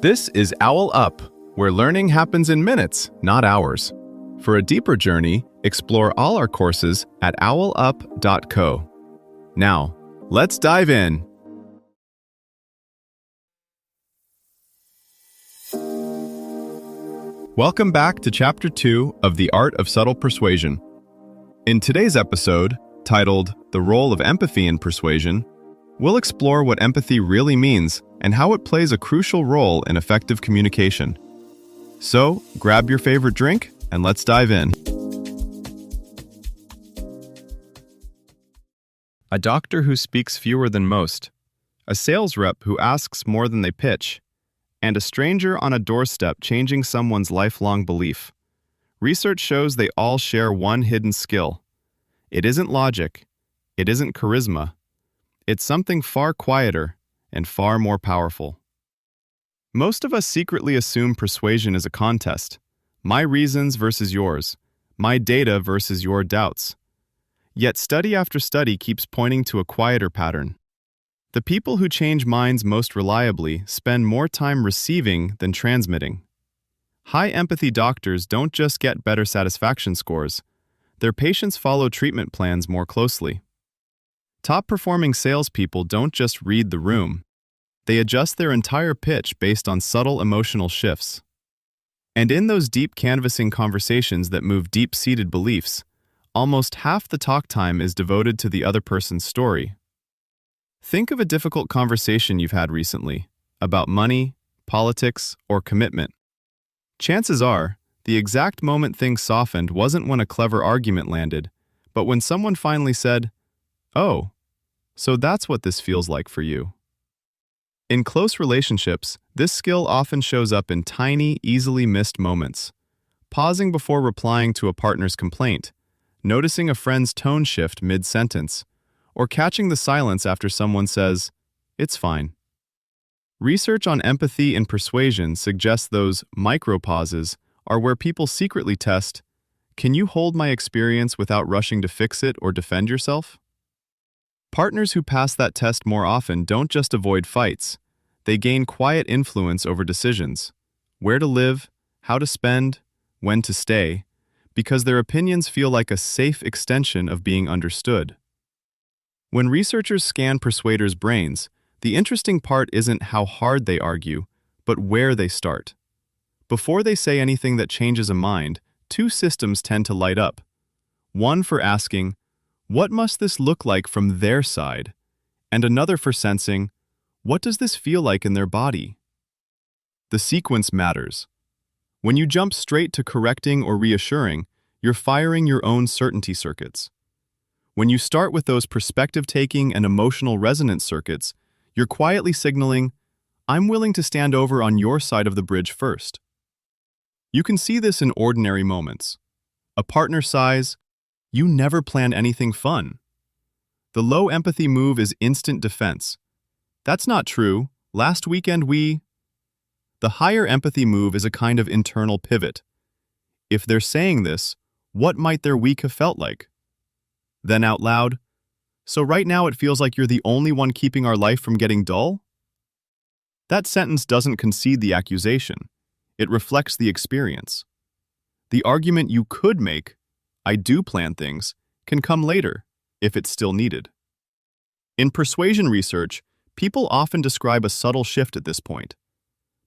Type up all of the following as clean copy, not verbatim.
This is OwlUp, where learning happens in minutes, not hours. For a deeper journey, explore all our courses at owlup.co. Now, let's dive in. Welcome back to Chapter 2 of The Art of Subtle Persuasion. In today's episode, titled The Role of Empathy in Persuasion, we'll explore what empathy really means and how it plays a crucial role in effective communication. So, grab your favorite drink and let's dive in. A doctor who speaks fewer than most, a sales rep who asks more than they pitch, and a stranger on a doorstep changing someone's lifelong belief. Research shows they all share one hidden skill. It isn't logic. It isn't charisma. It's something far quieter and far more powerful. Most of us secretly assume persuasion is a contest. My reasons versus yours. My data versus your doubts. Yet study after study keeps pointing to a quieter pattern. The people who change minds most reliably spend more time receiving than transmitting. High empathy doctors don't just get better satisfaction scores. Their patients follow treatment plans more closely. Top-performing salespeople don't just read the room. They adjust their entire pitch based on subtle emotional shifts. And in those deep canvassing conversations that move deep-seated beliefs, almost half the talk time is devoted to the other person's story. Think of a difficult conversation you've had recently, about money, politics, or commitment. Chances are, the exact moment things softened wasn't when a clever argument landed, but when someone finally said, "Oh, so that's what this feels like for you." In close relationships, this skill often shows up in tiny, easily missed moments. Pausing before replying to a partner's complaint, noticing a friend's tone shift mid-sentence, or catching the silence after someone says, "It's fine." Research on empathy and persuasion suggests those micro-pauses are where people secretly test, "Can you hold my experience without rushing to fix it or defend yourself?" Partners who pass that test more often don't just avoid fights. They gain quiet influence over decisions, where to live, how to spend, when to stay, because their opinions feel like a safe extension of being understood. When researchers scan persuaders' brains, the interesting part isn't how hard they argue, but where they start. Before they say anything that changes a mind, two systems tend to light up. One for asking, "What must this look like from their side?" And another for sensing, "What does this feel like in their body?" The sequence matters. When you jump straight to correcting or reassuring, you're firing your own certainty circuits. When you start with those perspective-taking and emotional resonance circuits, you're quietly signaling, "I'm willing to stand over on your side of the bridge first." You can see this in ordinary moments. A partner sighs, "You never plan anything fun." The low empathy move is instant defense. "That's not true. Last weekend we..." The higher empathy move is a kind of internal pivot. If they're saying this, what might their week have felt like? Then out loud, "So right now it feels like you're the only one keeping our life from getting dull?" That sentence doesn't concede the accusation. It reflects the experience. The argument you could make, "I do plan things," can come later, if it's still needed. In persuasion research, people often describe a subtle shift at this point.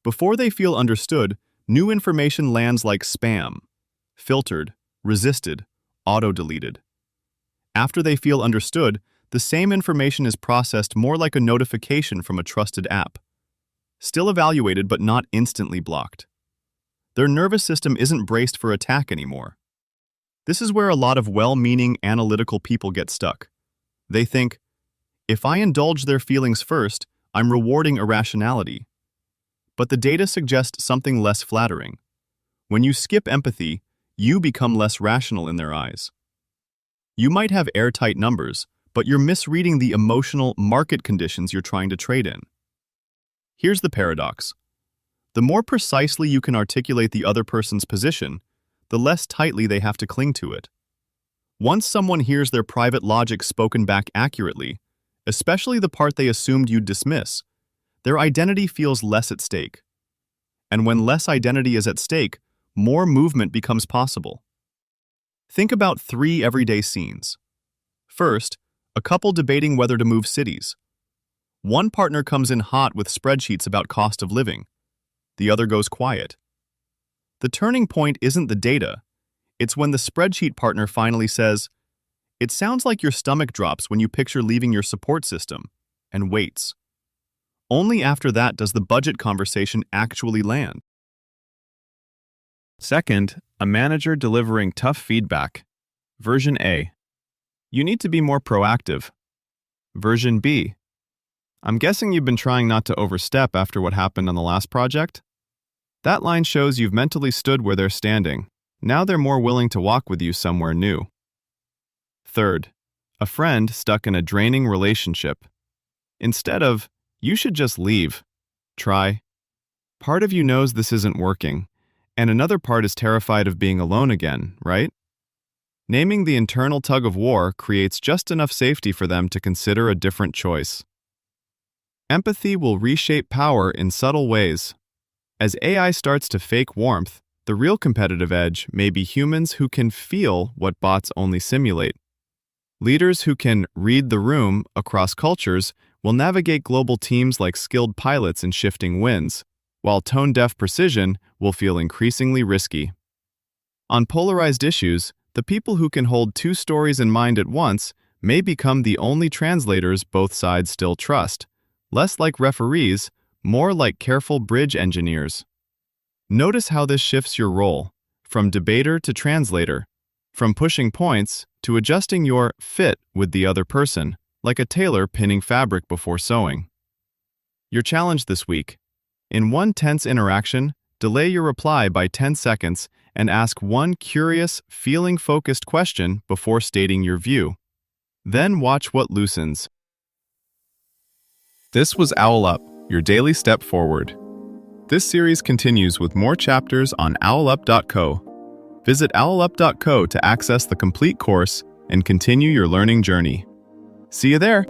Before they feel understood, new information lands like spam, filtered, resisted, auto-deleted. After they feel understood, the same information is processed more like a notification from a trusted app. Still evaluated but not instantly blocked. Their nervous system isn't braced for attack anymore. This is where a lot of well-meaning analytical people get stuck. They think, "If I indulge their feelings first, I'm rewarding irrationality." But the data suggests something less flattering. When you skip empathy, you become less rational in their eyes. You might have airtight numbers, but you're misreading the emotional market conditions you're trying to trade in. Here's the paradox. The more precisely you can articulate the other person's position, the less tightly they have to cling to it. Once someone hears their private logic spoken back accurately, especially the part they assumed you'd dismiss, their identity feels less at stake. And when less identity is at stake, more movement becomes possible. Think about 3 everyday scenes. First, a couple debating whether to move cities. One partner comes in hot with spreadsheets about cost of living. The other goes quiet. The turning point isn't the data. It's when the spreadsheet partner finally says, "It sounds like your stomach drops when you picture leaving your support system," and waits. Only after that does the budget conversation actually land. Second, a manager delivering tough feedback. Version A. You need to be more proactive. Version B. I'm guessing you've been trying not to overstep after what happened on the last project? That line shows you've mentally stood where they're standing. Now they're more willing to walk with you somewhere new. Third, a friend stuck in a draining relationship. Instead of, "You should just leave," try, "Part of you knows this isn't working, and another part is terrified of being alone again, right?" Naming the internal tug of war creates just enough safety for them to consider a different choice. Empathy will reshape power in subtle ways. As AI starts to fake warmth, the real competitive edge may be humans who can feel what bots only simulate. Leaders who can read the room across cultures will navigate global teams like skilled pilots in shifting winds, while tone-deaf precision will feel increasingly risky. On polarized issues, the people who can hold 2 stories in mind at once may become the only translators both sides still trust, less like referees, more like careful bridge engineers. Notice how this shifts your role, from debater to translator, from pushing points to adjusting your fit with the other person, like a tailor pinning fabric before sewing. Your challenge this week: in one tense interaction, delay your reply by 10 seconds and ask one curious, feeling-focused question before stating your view. Then watch what loosens. This was OwlUp, your daily step forward. This series continues with more chapters on OwlUp.co. Visit OwlUp.co to access the complete course and continue your learning journey. See you there!